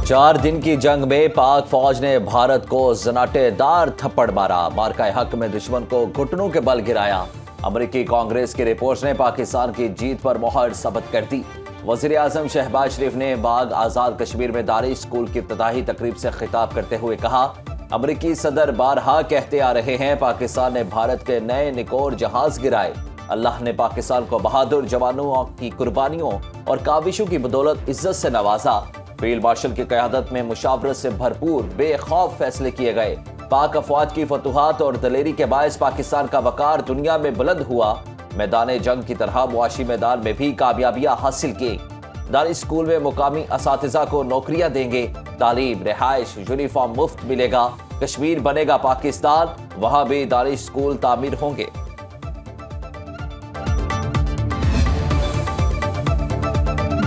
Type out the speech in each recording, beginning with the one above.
4 दिन की जंग में पाक फौज ने भारत को जनाटेदार थप्पड़ मारा। मार्का हक में दुश्मन को घुटनों के बल गिराया। अमेरिकी कांग्रेस की रिपोर्ट ने पाकिस्तान की जीत पर मोहर सबत कर दी। वजीर आजम शहबाज शरीफ ने बाग आज़ाद कश्मीर में दारिश स्कूल की इफ्तिताही तकरीब से खिताब करते हुए कहा, अमेरिकी सदर बारहा कहते आ रहे हैं पाकिस्तान ने भारत के नए निकोर जहाज गिराए। अल्लाह ने पाकिस्तान को बहादुर जवानों की कुर्बानियों और काविशों की बदौलत इज्जत से नवाजा। फील्ड मार्शल की क़यादत में मुशावरत से भरपूर बेखौफ फैसले किए गए। पाक अफवाज की फतूहात और दलेरी के बायस पाकिस्तान का वकार दुनिया में बुलंद हुआ। मैदान जंग की तरह मुआशी मैदान में भी कामयाबियां हासिल की। दारिश स्कूल में मुकामी असातिज़ा को नौकरियां देंगे। तालीम, रिहाइश, यूनिफॉर्म मुफ्त मिलेगा। कश्मीर बनेगा पाकिस्तान, वहां भी दारिश स्कूल तामीर होंगे।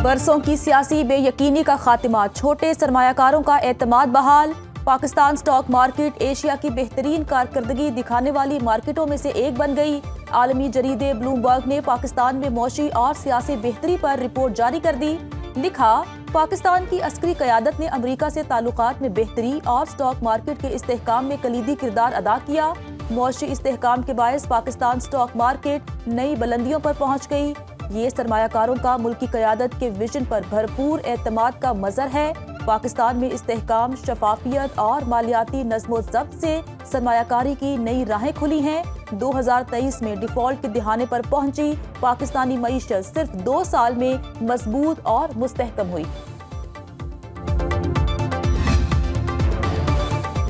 बरसों की सियासी बेयकीनी का खात्मा, छोटे सरमायाकारों का एतमाद बहाल। पाकिस्तान स्टॉक मार्केट एशिया की बेहतरीन कारकर्दगी दिखाने वाली मार्केटों में से एक बन गई। आलमी जरीदे ब्लूमबर्ग ने पाकिस्तान में मौशी और सियासी बेहतरी पर रिपोर्ट जारी कर दी। लिखा, पाकिस्तान की अस्करी क़यादत ने अमेरिका से ताल्लुकात में बेहतरी और स्टॉक मार्केट के इस्तेहकाम में कलीदी किरदार अदा किया। मौशी इस्तेहकाम के बायस पाकिस्तान स्टॉक मार्केट नई बुलंदियों पर पहुँच गई। ये सरमायाकारों का मुल्की क़यादत के विजन पर भरपूर एतमाद का मज़र है। पाकिस्तान में इस्तेहकाम, शफाफियत और मालियाती नज़्मो ज़ब्त से सरमायाकारी की नई राहें खुली हैं। 2023 में डिफ़ॉल्ट के दिहाने पर पहुंची पाकिस्तानी मईशत सिर्फ 2 साल में मजबूत और मुस्तहकम हुई।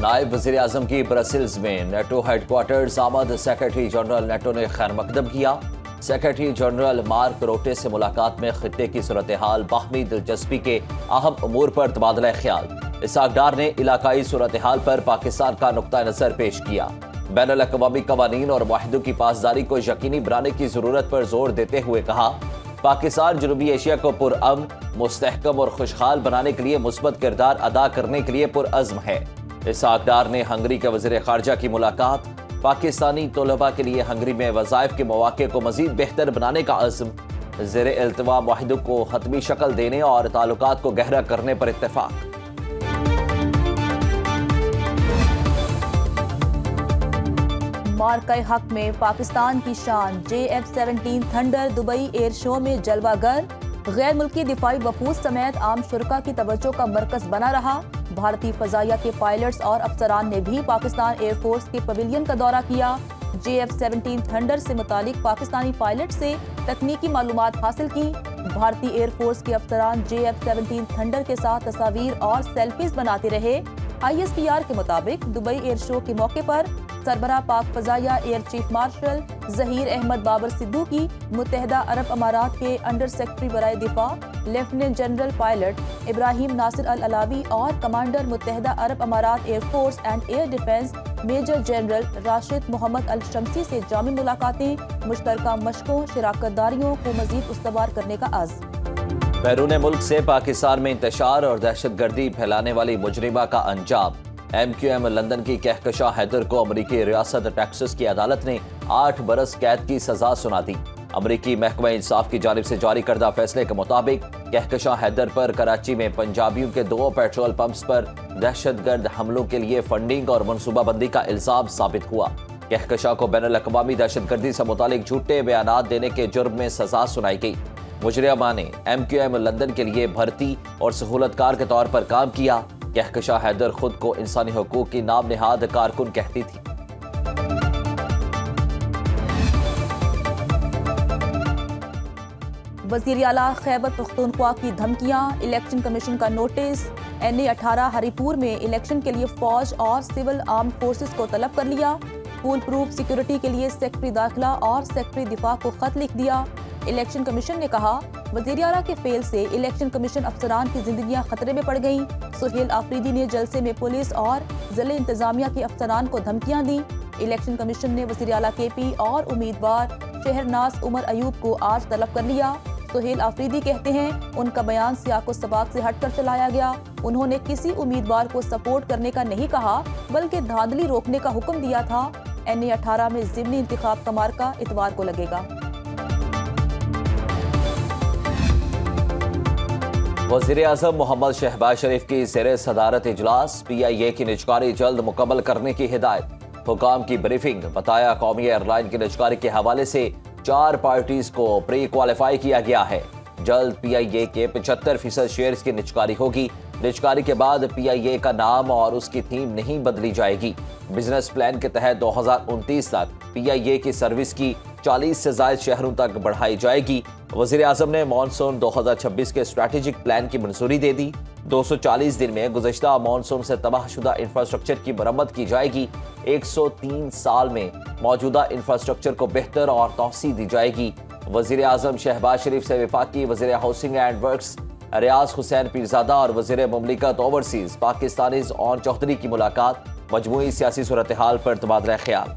नायब वज़ीर आज़म की ब्रसेल्स में नेटो हेडक्वार्टर्स आमद। सेक्रेटरी जनरल नेटो ने खैर मकदम किया। सेक्रेटरी जनरल मार्क रोटे से मुलाकात में खित्ते की सूरत हाल, बाहमी दिलचस्पी के अहम अमूर पर तबादला ख्याल। इसहाक डार ने इलाकाई सूरत हाल पर पाकिस्तान का नुक्ता नज़र पेश किया। बैनुल अक़वामी क़वानीन और मुआहिदों की पासदारी को यकीनी बनाने की ज़रूरत पर जोर देते हुए कहा, पाकिस्तान जनूबी एशिया को पुरअमन, मुस्तहकम और खुशहाल बनाने के लिए मुस्बत किरदार अदा करने के लिए पुरअज़्म है। इसहाक डार ने हंगरी के वज़ीर ख़ारजा की मुलाकात, पाकिस्तानी तलबा के लिए हंगरी में वज़ाइफ के मौक़े को मज़ीद बेहतर बनाने का अज़्म, ज़ेरे इल्तिवा मुआहिदों को हतमी शक्ल देने और ताल्लुकात को गहरा करने पर इत्तेफ़ाक़। मार्का हक में पाकिस्तान की शान, JF-17 thunder Dubai air show में जलवागर। गैर मुल्की दिफाई वफूद समेत आम शुरका की तवज्जो का मरकज बना रहा। भारतीय फजाइया के पायलट्स और अफसरान ने भी पाकिस्तान एयरफोर्स के पवेलियन का दौरा किया। JF-17 थंडर से मुतालिक पाकिस्तानी पायलट से तकनीकी मालूमात हासिल की। भारतीय एयरफोर्स के अफसरान JF-17 थंडर के साथ तस्वीर और सेल्फीज बनाते रहे। ISPR के मुताबिक दुबई एयर शो के मौके पर सरबराह पाक फजाइया air chief marshal Zaheer Ahmed Babar Siddiqui, मुत्तहदा अरब अमारात के अंडर सेक्रेटरी बराए दिफा lieutenant general pilot Ibrahim Nasir al Alawi और कमांडर मुत्तहदा अरब अमारात air force and air defence major general Rashid Mohammed al Shamsi से जामी मुलाकातें, मुश्तरका मशकों, शराकतदारियों को मजीद उस्तवार करने का अज़्म। बैरून मुल्क से पाकिस्तान में इंतशार और दहशतगर्दी फैलाने वाली मुजरिमा का अंजाम। MQM लंदन की कहकशां हैदर को अमरीकी रियासत टेक्सास की अदालत ने 8 बरस कैद की सजा सुना दी। अमरीकी महकमा इंसाफ की जानिब से जारी करदा फैसले के मुताबिक कहकशां हैदर पर कराची में पंजाबियों के 2 पेट्रोल पंप्स पर दहशतगर्द हमलों के लिए फंडिंग और मनसूबाबंदी का इल्जाम साबित हुआ। कहकशां को बैनुल अक़वामी दहशतगर्दी से मुतालिक झूठे बयानात देने के जुर्म में सजा सुनाई गई। मुजरिमा ने MQM लंदन के लिए भर्ती और सहूलतकार के तौर पर काम किया। कहकशां हैदर खुद को इंसानी हकूक की नाम निहाद कारकुन कहती थी। वज़ीर आला खैबर पख्तूनख्वा की धमकियां, इलेक्शन कमीशन का नोटिस। NA-18 हरीपुर में इलेक्शन के लिए फौज और सिविल आर्म फोर्सेस को तलब कर लिया। फूल प्रूफ सिक्योरिटी के लिए सेक्रेटरी दाखिला और सेक्रेटरी दिफा को खत लिख दिया। इलेक्शन कमीशन ने कहा, वज़ीर आला के फेल से इलेक्शन कमीशन अफसरान की जिंदगियां खतरे में पड़ गईं। सुहेल आफरीदी ने जलसे में पुलिस और ज़िले इंतजामिया के अफसरान को धमकियां दी। इलेक्शन कमीशन ने वज़ीर आला KP और उम्मीदवार शहरनाज उमर अयूब को आज तलब कर लिया। सुहेल आफरीदी कहते हैं, उनका बयान सियाको सबाक से हटकर चलाया गया। उन्होंने किसी उम्मीदवार को सपोर्ट करने का नहीं कहा, बल्कि धांधली रोकने का हुक्म दिया था। NA-18 में ज़िमनी इंतखाब का मार्का इतवार को लगेगा। वज़ीर आज़म मोहम्मद शहबाज शरीफ की ज़ेर सदारत इजलास, PIA की निजकारी जल्द मुकम्मल करने की हिदायत। हुकाम की ब्रीफिंग, बताया कौमी एयरलाइन की निजकारी के हवाले से 4 पार्टीज को प्री क्वालिफाई किया गया है। जल्द PIA के 75% शेयर्स की निजकारी होगी। निजकारी के बाद PIA का नाम और उसकी थीम नहीं बदली जाएगी। बिजनेस प्लान के तहत 2029 तक PIA की सर्विस की 40 से ज़ायद शहरों तक बढ़ाई जाएगी। वज़ीर आज़म ने मानसून 2026 के स्ट्रैटेजिक प्लान की मंजूरी दे दी। 240 दिन में गुज़श्ता मानसून से तबाहशुदा इंफ्रास्ट्रक्चर की मरम्मत की जाएगी। 103 साल में मौजूदा इंफ्रास्ट्रक्चर को बेहतर और तौसी दी जाएगी। वज़ीर आज़म शहबाज शरीफ से वफाकी वज़ीर हाउसिंग एंड वर्क्स रियाज हुसैन पीरजादा और वज़ीर मुमलिकत ओवरसीज पाकिस्तानीज़ ऑन चौधरी की मुलाकात, मजमूई सियासी सूरत हाल पर तबादला ख्याल।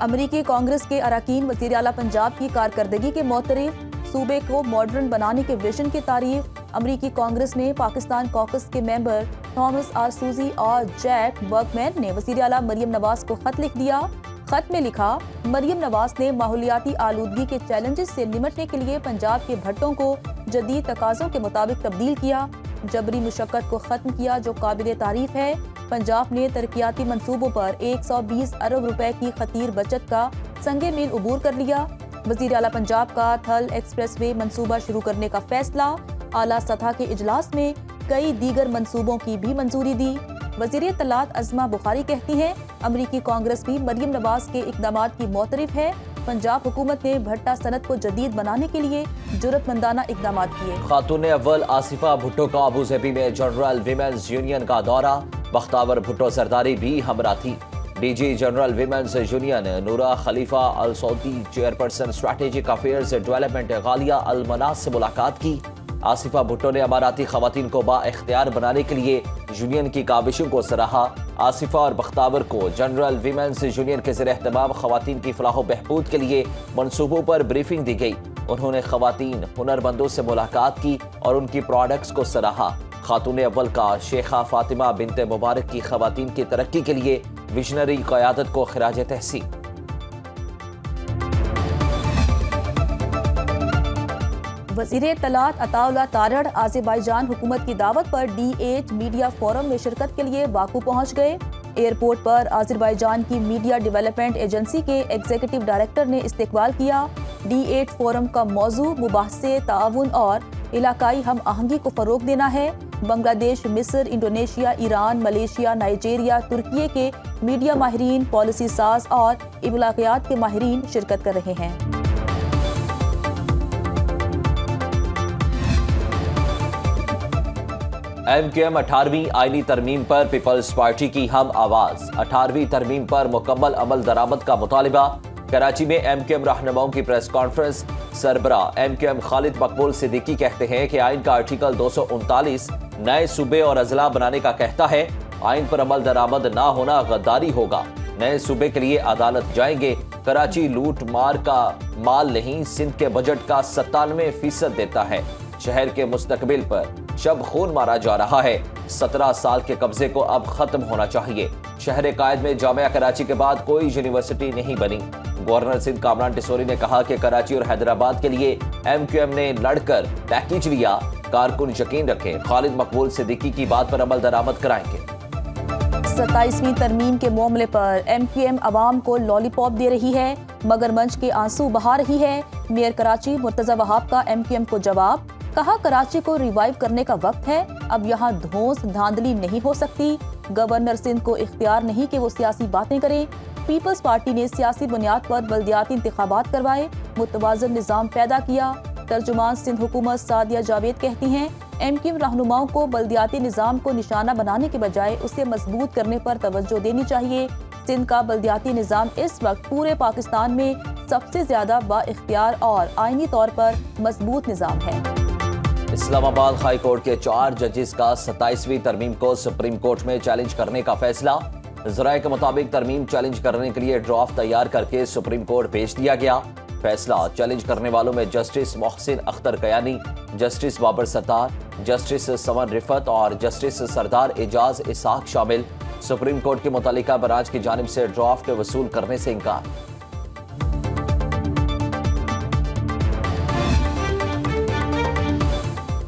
अमरीकी कांग्रेस के अरकान वज़ीर आला पंजाब की कारकर्दगी के मोतरफ, सूबे को मॉडर्न बनाने के विजन की तारीफ। अमरीकी कांग्रेस ने पाकिस्तान कॉकस के मेंबर थॉमस आर सूजी और जैक बर्कमैन ने वज़ीर आला मरियम नवाज को खत लिख दिया। खत में लिखा, मरियम नवाज ने माहौलियाती आलूदगी के चैलेंजेस से निमटने के लिए पंजाब के भट्टों को जदीद तकाज़ों के मुताबिक तब्दील किया, जबरी मुशक्कत को ख़त्म किया, जो काबिल तारीफ है। पंजाब ने तरक्याती मंसूबों पर 120 अरब रुपए की खतीर बचत का संगे मील उबूर कर लिया। वज़ीर आला पंजाब का थल एक्सप्रेस वे मंसूबा शुरू करने का फैसला। आला सतह के इजलास में कई दीगर मंसूबों की भी मंजूरी दी। वज़ीर इत्तलात अज़मा बुखारी कहती हैं, अमरीकी कांग्रेस भी मरियम नवाज के इक़दामात की मोतरफ है। पंजाब हुकूमत ने भट्टा सनत को जदीद बनाने के लिए जुर्रतमंदाना इक़दामात किए। खातून अव्वल आसिफा भुट्टो का अबूधाबी में जनरल वीमेंस यूनियन का दौरा, बख्तावर भुट्टो सरदारी भी हमरा थी। DG general women's union Noura Khalifa al Saudi chairperson strategic affairs development Ghalia al Manas से मुलाकात की। आसिफा भुट्टो ने अमाराती खवातीन को बाइख्तियार बनाने के लिए यूनियन की काविशों को सराहा। आसिफा और बख्तावर को जनरल वीमेंस यूनियन के ज़ेर एहतमाम खवातीन की फलाह बहबूद के लिए मनसूबों पर ब्रीफिंग दी गई। उन्होंने खवातीन हुनरमंदों से मुलाकात की और उनकी प्रोडक्ट्स को सराहा। खातून अव्वल का शेखा फातिमा बिनते मुबारक की खवातीन की तरक्की के लिए विजनरी क़यादत को खिराज तहसीन। वज़ीर इत्तलात अताउल्लाह तारड़ आज़रबाईजान हुकूमत की दावत पर D8 मीडिया फोरम में शिरकत के लिए बाकू पहुंच गए। एयरपोर्ट पर आज़रबाईजान की मीडिया डेवलपमेंट एजेंसी के एग्जीक्यूटिव डायरेक्टर ने इस्तकबाल किया। D8 फोरम का मौजू मुबाहसे, ताउन और इलाकाई हम आहंगी को फ़रोग देना है। बांग्लादेश, मिस्र, इंडोनेशिया, ईरान, मलेशिया, नाइजीरिया, तुर्की के मीडिया माहिरीन, पॉलिसी साज और इब्लागियात के माहिरीन शिरकत कर रहे हैं। MQM 18वीं आईनी तरमीम पर पीपल्स पार्टी की हम आवाज। 18वीं तरमीम पर मुकम्मल अमल दरामद का मुतालिबा। कराची में MQM रहनुमाओं की प्रेस कॉन्फ्रेंस। सरबरा MQM खालिद मकबूल सिद्दीकी कहते हैं कि आइन का आर्टिकल 239 नए सूबे और अजला बनाने का कहता है। आइन पर अमल दरामद ना होना गद्दारी होगा। नए सूबे के लिए अदालत जाएंगे। कराची लूट मार का माल नहीं, सिंध के बजट का 97% देता है। शहर के मुस्तकबिल पर शब खून मारा जा रहा है। 17 साल के कब्जे को अब खत्म होना चाहिए। शहर कायद में जामिया कराची के बाद कोई यूनिवर्सिटी नहीं बनी। गवर्नर सिंध कामरान टिसोरी ने कहा कि कराची और हैदराबाद के लिए MQM ने लड़कर पैकेज लिया। कारकुन यकीन रखें, खालिद मकबूल सिद्दीकी की बात पर अमल दरामद कराएंगे। 27वीं तरमीम के मामले पर MQM अवाम को लॉलीपॉप दे रही है, मगरमच्छ के आंसू बहा रही है। मेयर कराची मुर्तजा वहाब का MQM को जवाब, कहा कराची को रिवाइव करने का वक्त है। अब यहाँ धौंस धांधली नहीं हो सकती। गवर्नर सिंध को इख्तियार नहीं कि वो सियासी बातें करें। पीपल्स पार्टी ने सियासी बुनियाद पर बल्दियाती इंतखाबात करवाए, मुतवाज़िन निज़ाम पैदा किया। तर्जुमान सिंध हुकूमत सादिया जावेद कहती हैं, MQM रहनुमाओं को बल्दियाती निज़ाम को निशाना बनाने के बजाय उसे मजबूत करने पर तवज्जो देनी चाहिए। सिंध का बल्दियाती निज़ाम इस वक्त पूरे पाकिस्तान में सबसे ज्यादा बाइख्तियार और आईनी तौर पर मजबूत निज़ाम है। इस्लामाबाद हाई कोर्ट के 4 जजेस का 27वीं तरमीम को सुप्रीम कोर्ट में चैलेंज करने का फैसला। ज़राए के मुताबिक तरमीम चैलेंज करने के लिए ड्राफ्ट तैयार करके सुप्रीम कोर्ट भेज दिया गया। फैसला चैलेंज करने वालों में justice Mohsin Akhtar Kayani, justice Babar Sattar, justice Saman Rifat और जस्टिस सरदार एजाज इसाक शामिल। सुप्रीम कोर्ट की मुतल्लिका ब्रांच की जानिब से ड्राफ्ट वसूल करने से इनकार।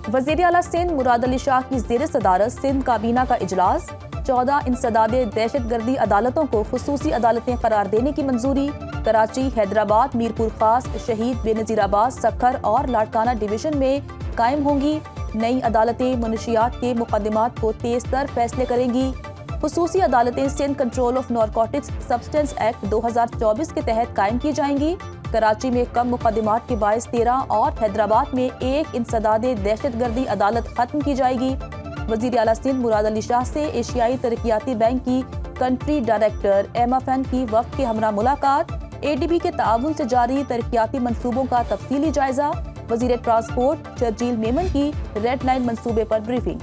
वज़ीर आला सिंध मुराद अली शाह की ज़ेर सदारत सिंध काबीना का इजलास। 14 इंसदादे दहशतगर्दी अदालतों को खुसूसी अदालतें करार देने की मंजूरी। कराची, हैदराबाद, मीरपुर खास, शहीद, बेनज़ीराबाद, सक्खर और लाड़काना डिवीज़न में कायम होंगी। नई अदालतें मुनशियात के मुकदमात को तेज तर फैसले करेंगी। खुसूसी अदालतें Sindh control of narcotics substance act 2024 के तहत कायम की जाएंगी। कराची में कम मुकदमात के बायस 13 और हैदराबाद में 1 इंसदादे दहशतगर्दी अदालत खत्म की जाएगी। वज़ीर आला सिंध मुराद अली शाह से एशियाई तरक्याती बैंक की कंट्री डायरेक्टर MFN की वफ़द के हमरा मुलाकात। ADB के ताउन से जारी तरक्याती मंसूबों का तफसीली जायजा। वज़ीर ट्रांसपोर्ट शर्जील मेमन की रेड लाइन मंसूबे पर ब्रीफिंग।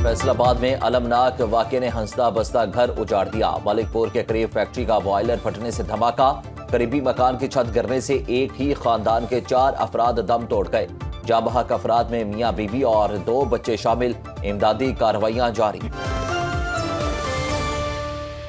फैसलाबाद में अलमनाक वाक़े ने हंसता बसता घर उजाड़ दिया। मलिकपुर के करीब फैक्ट्री का बॉयलर फटने से धमाका। करीबी मकान की छत गिरने से एक ही खानदान के 4 अफराद दम तोड़ गए। जाँ बहक अफराद में मियाँ बीवी और 2 बच्चे शामिल। इमदादी कार्रवाइयाँ जारी।